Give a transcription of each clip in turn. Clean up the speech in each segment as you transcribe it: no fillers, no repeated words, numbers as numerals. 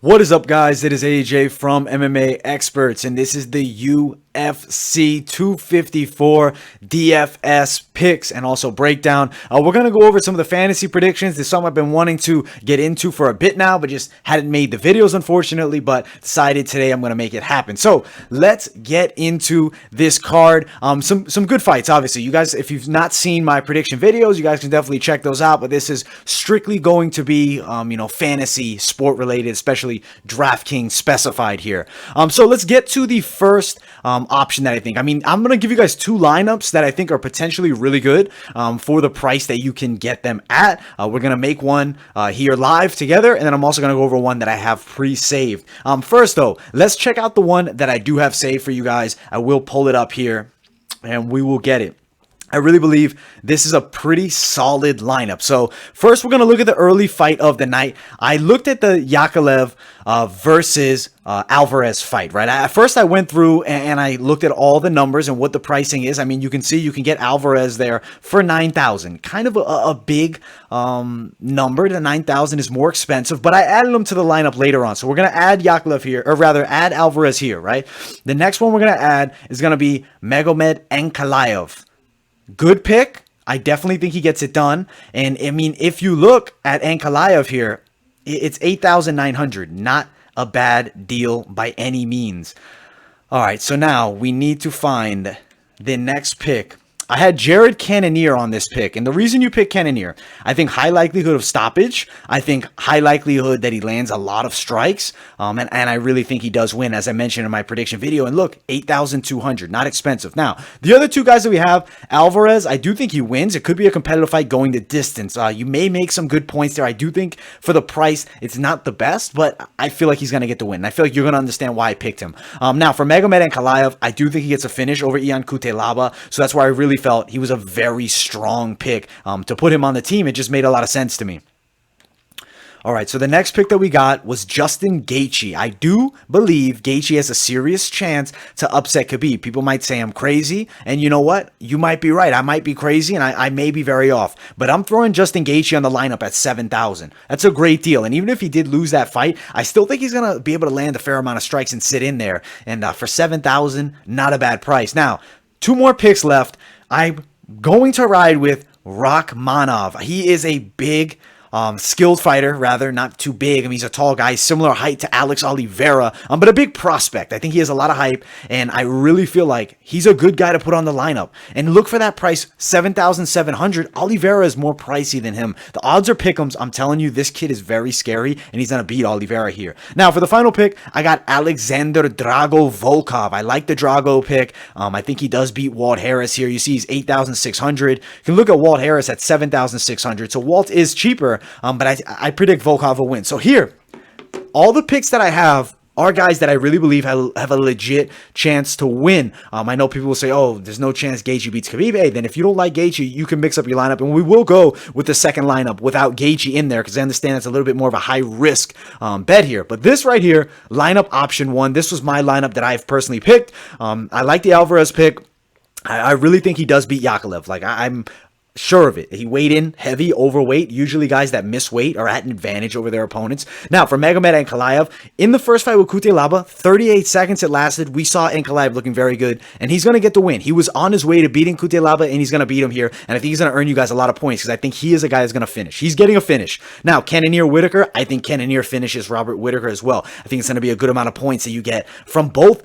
What is up, guys? It is AJ from MMA Experts, and this is the UFC 254 DFS picks and also breakdown. We're going to go over some of the fantasy predictions. This is something I've been wanting to get into for a bit now, but just hadn't made the videos, unfortunately, but decided today I'm going to make it happen. So let's get into this card. Some good fights, obviously. You guys, if you've not seen my prediction videos, you guys can definitely check those out, but this is strictly going to be, fantasy sport related, especially DraftKings specified here. So let's get to the first option that I think. I'm going to give you guys two lineups that I think are potentially really good for the price that you can get them at. We're going to make one here live together, and then I'm also going to go over one that I have pre-saved. First, though, let's check out the one that I do have saved for you guys. I will pull it up here, and we will get it. I really believe this is a pretty solid lineup. So first, we're going to look at the early fight of the night. I looked at the Yakovlev versus Alvarez fight, right? At first, I went through and I looked at all the numbers and what the pricing is. I mean, you can see you can get Alvarez there for $9,000. Kind of a big number. The $9,000 is more expensive, but I added them to the lineup later on. So we're going to add Yakovlev here, or rather add Alvarez here, right? The next one we're going to add is going to be Magomed Ankalaev. Good pick. I definitely think he gets it done. And I mean, if you look at Ankalaev here, it's 8,900. Not a bad deal by any means. All right, so now we need to find the next pick. I had Jared Cannonier on this pick, and the reason you pick Cannonier, I think high likelihood of stoppage. I think high likelihood that he lands a lot of strikes, and I really think he does win, as I mentioned in my prediction video. And look, 8,200, not expensive. Now, the other two guys that we have, Alvarez, I do think he wins. It could be a competitive fight going the distance. You may make some good points there. I do think for the price, it's not the best, but I feel like he's going to get the win. And I feel like you're going to understand why I picked him. Now, for Magomed Ankalaev, I do think he gets a finish over Ian Cutelaba, so that's why I really felt he was a very strong pick to put him on the team. It just made a lot of sense to me. All right, so the next pick that we got was Justin Gaichi. I do believe Gaichi has a serious chance to upset Khabib. People might say I'm crazy, and you know what? You might be right. I might be crazy, and I may be very off. But I'm throwing Justin Gaichi on the lineup at 7,000. That's a great deal. And even if he did lose that fight, I still think he's going to be able to land a fair amount of strikes and sit in there. And for 7,000, not a bad price. Now, two more picks left. I'm going to ride with Rakhmonov. He is a big, skilled fighter, rather, not too big. I mean, he's a tall guy, similar height to Alex Oliveira, but a big prospect. I think he has a lot of hype, and I really feel like he's a good guy to put on the lineup. And look for that price, 7,700. Oliveira is more pricey than him. The odds are pick'ems. I'm telling you, this kid is very scary, and he's going to beat Oliveira here. Now, for the final pick, I got Alexander Drago Volkov. I like the Drago pick. I think he does beat Walt Harris here. You see he's 8,600. You can look at Walt Harris at 7,600. So Walt is cheaper. But I predict Volkov will win. So here, all the picks that I have are guys that I really believe have a legit chance to win. I know people will say, oh, there's no chance Gaichi beats Khabib. Hey, then if you don't like Gaichi, you can mix up your lineup. And we will go with the second lineup without Gaichi in there because I understand it's a little bit more of a high-risk bet here. But this right here, lineup option one, this was my lineup that I've personally picked. I like the Alvarez pick. I really think he does beat Yakovlev. Like, I'm sure of it. He weighed in heavy, overweight. Usually guys that miss weight are at an advantage over their opponents. Now, for Magomed Ankalaev, in the first fight with Cutelaba, 38 seconds it lasted. We saw Ankalaev looking very good, and he's going to get the win. He was on his way to beating Cutelaba, and he's going to beat him here, and I think he's going to earn you guys a lot of points because I think he is a guy that's going to finish. He's getting a finish. Now, Cannonier Whitaker, I think Cannonier finishes Robert Whitaker as well. I think it's going to be a good amount of points that you get from both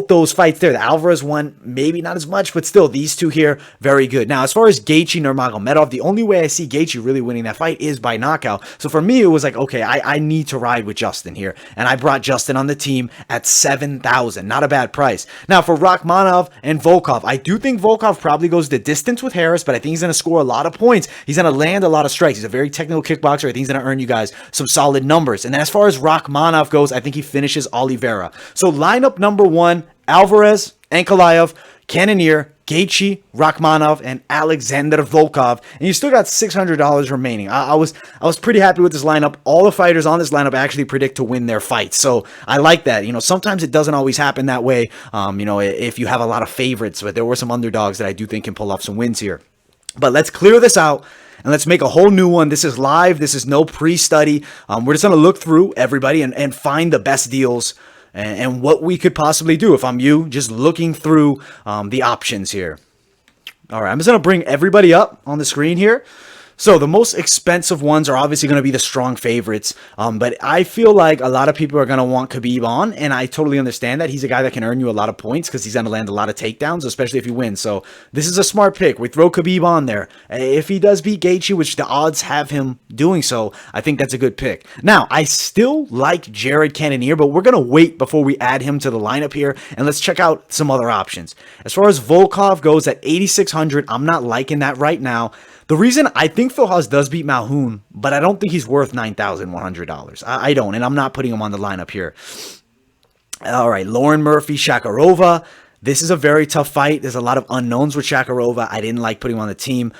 those fights there. The Alvarez one, maybe not as much, but still, these two here, very good. Now, as far as Gaethje Nurmagomedov, the only way I see Gaethje really winning that fight is by knockout. So for me, it was like, okay, I need to ride with Justin here. And I brought Justin on the team at 7,000. Not a bad price. Now for Rakhmonov and Volkov, I do think Volkov probably goes the distance with Harris, but I think he's going to score a lot of points. He's going to land a lot of strikes. He's a very technical kickboxer. I think he's going to earn you guys some solid numbers. And then as far as Rakhmonov goes, I think he finishes Oliveira. So lineup number one, Alvarez, Ankalaev, Cannonier, Gaichi, Rakhmonov, and Alexander Volkov, and you still got $600 remaining. I was pretty happy with this lineup. All the fighters on this lineup actually predict to win their fights, so I like that. Sometimes it doesn't always happen that way. If you have a lot of favorites, but there were some underdogs that I do think can pull off some wins here. But let's clear this out and let's make a whole new one. This is live. This is no pre-study. We're just going to look through everybody and find the best deals and what we could possibly do. If I'm you, just looking through the options here. All right, I'm just going to bring everybody up on the screen here. So the most expensive ones are obviously going to be the strong favorites, but I feel like a lot of people are going to want Khabib on, and I totally understand that. He's a guy that can earn you a lot of points because he's going to land a lot of takedowns, especially if he wins. So this is a smart pick. We throw Khabib on there. If he does beat Gaichi, which the odds have him doing so, I think that's a good pick. Now, I still like Jared Cannonier, but we're going to wait before we add him to the lineup here, and let's check out some other options. As far as Volkov goes at 8,600, I'm not liking that right now. The reason I think Phil Hawes does beat Malhoun, but I don't think he's worth $9,100. I don't, and I'm not putting him on the lineup here. All right, Lauren Murphy, Shakarova. This is a very tough fight. There's a lot of unknowns with Shakarova. I didn't like putting him on the team,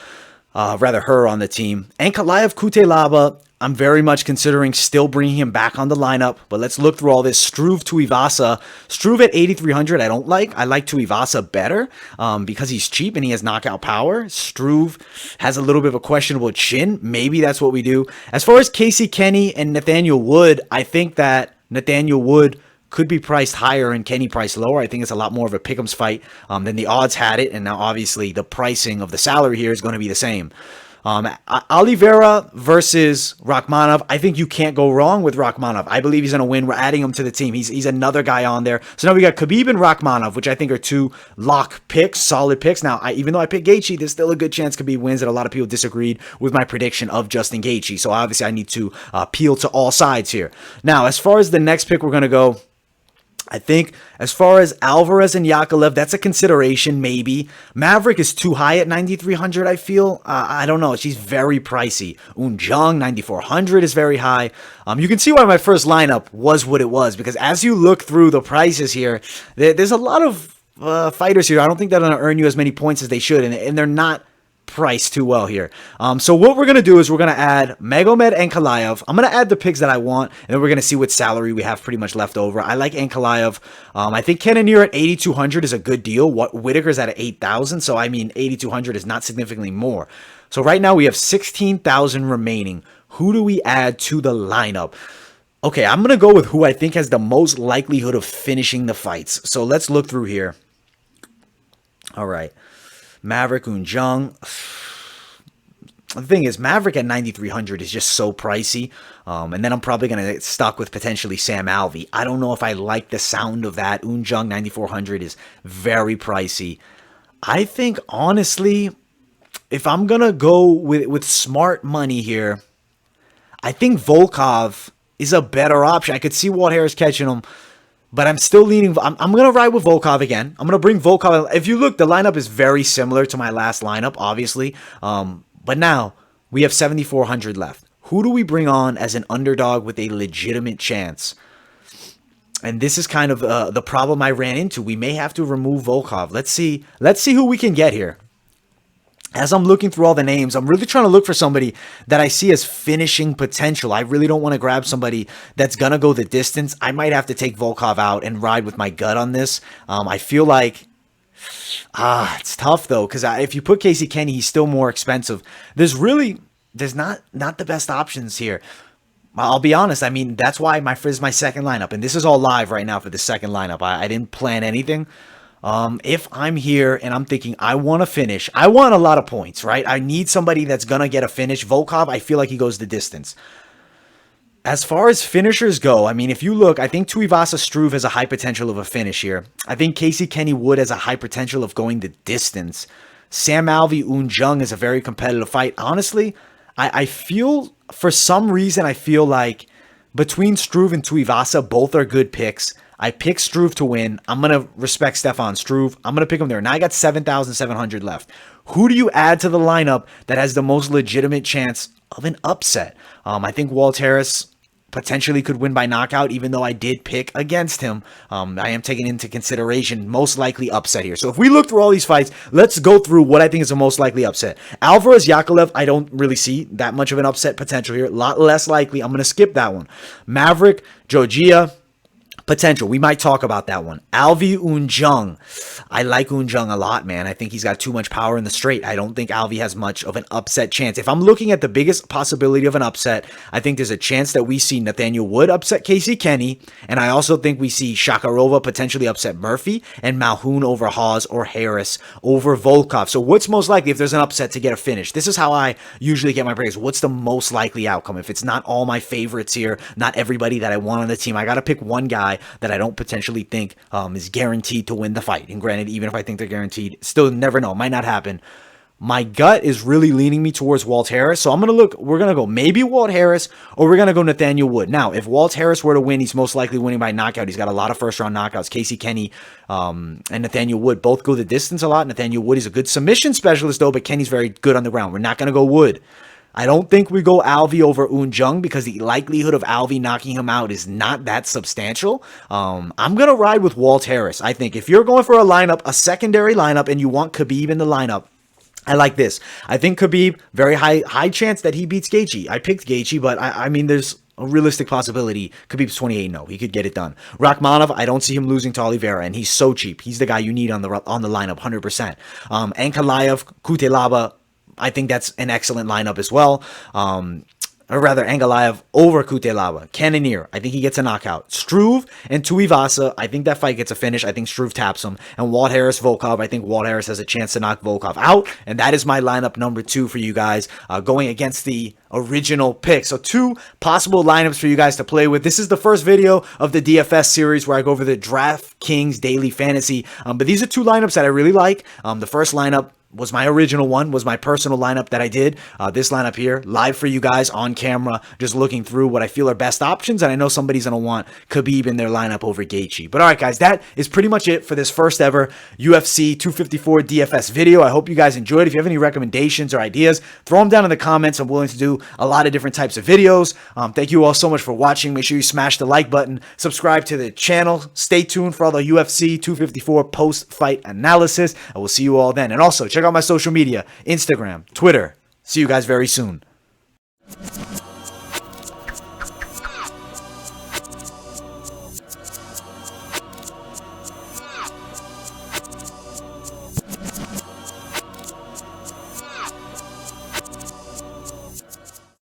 rather her on the team. Ankalaev Kutelaba, I'm very much considering still bringing him back on the lineup, but let's look through all this. Struve Tuivasa. Struve at 8,300 I don't like. I like Tuivasa better because he's cheap and he has knockout power. Struve has a little bit of a questionable chin. Maybe that's what we do. As far as Casey Kenny and Nathaniel Wood, I think that Nathaniel Wood could be priced higher and Kenny priced lower. I think it's a lot more of a pick'ems fight than the odds had it, and now obviously the pricing of the salary here is going to be the same. Oliveira versus Rakhmonov. I think you can't go wrong with Rakhmonov. I believe he's going to win. We're adding him to the team. He's another guy on there. So now we got Khabib and Rakhmonov, which I think are two lock picks, solid picks. Now, even though I picked Gaichi, there's still a good chance Khabib wins, and a lot of people disagreed with my prediction of Justin Gaichi. So obviously I need to appeal to all sides here. Now, as far as the next pick we're going to go, I think as far as Alvarez and Yakovlev, that's a consideration, maybe. Maverick is too high at 9,300, I feel. I don't know. She's very pricey. Jung, 9,400 is very high. You can see why my first lineup was what it was, because as you look through the prices here, there's a lot of fighters here. I don't think they're going to earn you as many points as they should, and they're not priced too well here. So what we're going to do is we're going to add Magomed Ankalaev. I'm going to add the picks that I want, and then we're going to see what salary we have pretty much left over. I like Ankalaev. I think Cannonier at 8,200 is a good deal. Whitaker's at 8,000, so I mean 8,200 is not significantly more. So right now we have 16,000 remaining. Who do we add to the lineup? Okay, I'm going to go with who I think has the most likelihood of finishing the fights. So let's look through here. All right. Maverick, Jung. The thing is, Maverick at 9,300 is just so pricey. And then I'm probably going to get stuck with potentially Sam Alvey. I don't know if I like the sound of that. Jung, 9,400 is very pricey. I think, honestly, if I'm going to go with smart money here, I think Volkov is a better option. I could see Walt Harris catching him. But I'm still leaning. I'm going to ride with Volkov again. I'm going to bring Volkov. If you look, the lineup is very similar to my last lineup, obviously. But now we have 7,400 left. Who do we bring on as an underdog with a legitimate chance? And this is kind of the problem I ran into. We may have to remove Volkov. Let's see who we can get here. As I'm looking through all the names, I'm really trying to look for somebody that I see as finishing potential. I really don't want to grab somebody that's going to go the distance. I might have to take Volkov out and ride with my gut on this. I feel like, it's tough though, because if you put Casey Kenny, he's still more expensive. There's not the best options here. I'll be honest. I mean, that's why is my second lineup. And this is all live right now for the second lineup. I didn't plan anything. If I'm here and I'm thinking I want to finish, I want a lot of points, right? I need somebody that's going to get a finish. Volkov, I feel like he goes the distance. As far as finishers go, I mean, if you look, I think Tuivasa Struve has a high potential of a finish here. I think Casey Kenny Wood has a high potential of going the distance. Sam Alvey, Jung is a very competitive fight. Honestly, I feel, for some reason, I feel like between Struve and Tuivasa, both are good picks. I picked Struve to win. I'm going to respect Stefan Struve. I'm going to pick him there. Now I got 7,700 left. Who do you add to the lineup that has the most legitimate chance of an upset? I think Walt Harris potentially could win by knockout, even though I did pick against him. I am taking into consideration most likely upset here. So if we look through all these fights, let's go through what I think is the most likely upset. Alvarez Yakovlev, I don't really see that much of an upset potential here. A lot less likely. I'm going to skip that one. Maverick, Georgia, Potential. We might talk about that one. Alveon Jung. I like Jung a lot, man. I think he's got too much power in the straight. I don't think Alvey has much of an upset chance. If I'm looking at the biggest possibility of an upset, I think there's a chance that we see Nathaniel Wood upset Casey Kenny, and I also think we see Shakarova potentially upset Murphy, and Malhoun over Hawes or Harris over Volkov. So what's most likely if there's an upset to get a finish? This is how I usually get my praise. What's the most likely outcome? If it's not all my favorites here, not everybody that I want on the team, I got to pick one guy that I don't potentially think is guaranteed to win the fight. And granted, even if I think they're guaranteed, still never know. Might not happen. My gut is really leaning me towards Walt Harris. So I'm going to look, we're going to go maybe Walt Harris or we're going to go Nathaniel Wood. Now, if Walt Harris were to win, he's most likely winning by knockout. He's got a lot of first round knockouts. Casey Kenny and Nathaniel Wood both go the distance a lot. Nathaniel Wood is a good submission specialist though, but Kenny's very good on the ground. We're not going to go Wood. I don't think we go Alvey over Jung because the likelihood of Alvey knocking him out is not that substantial. I'm going to ride with Walt Harris. I think if you're going for a lineup, a secondary lineup, and you want Khabib in the lineup, I like this. I think Khabib, very high chance that he beats Gaichi. I picked Gaichi, but I mean, there's a realistic possibility. Khabib's 28-0. He could get it done. Rakhmonov, I don't see him losing to Oliveira, and he's so cheap. He's the guy you need on the lineup, 100%. Ankalaev, Kutelaba, I think that's an excellent lineup as well. Or rather, Ankalaev over Kutelaba. Cannonier, I think he gets a knockout. Struve and Tuivasa, I think that fight gets a finish. I think Struve taps him. And Walt Harris, Volkov, I think Walt Harris has a chance to knock Volkov out. And that is my lineup number 2 for you guys, going against the original pick. So 2 possible lineups for you guys to play with. This is the first video of the DFS series where I go over the DraftKings Daily Fantasy. But these are 2 lineups that I really like. The first lineup was my original one, was my personal lineup that I did. This lineup here, live for you guys on camera, just looking through what I feel are best options. And I know somebody's going to want Khabib in their lineup over Gaichi. But all right, guys, that is pretty much it for this first ever UFC 254 DFS video. I hope you guys enjoyed. If you have any recommendations or ideas, throw them down in the comments. I'm willing to do a lot of different types of videos. Thank you all so much for watching. Make sure you smash the like button, subscribe to the channel. Stay tuned for all the UFC 254 post-fight analysis. I will see you all then. And also, check out my social media, Instagram, Twitter. See you guys very soon.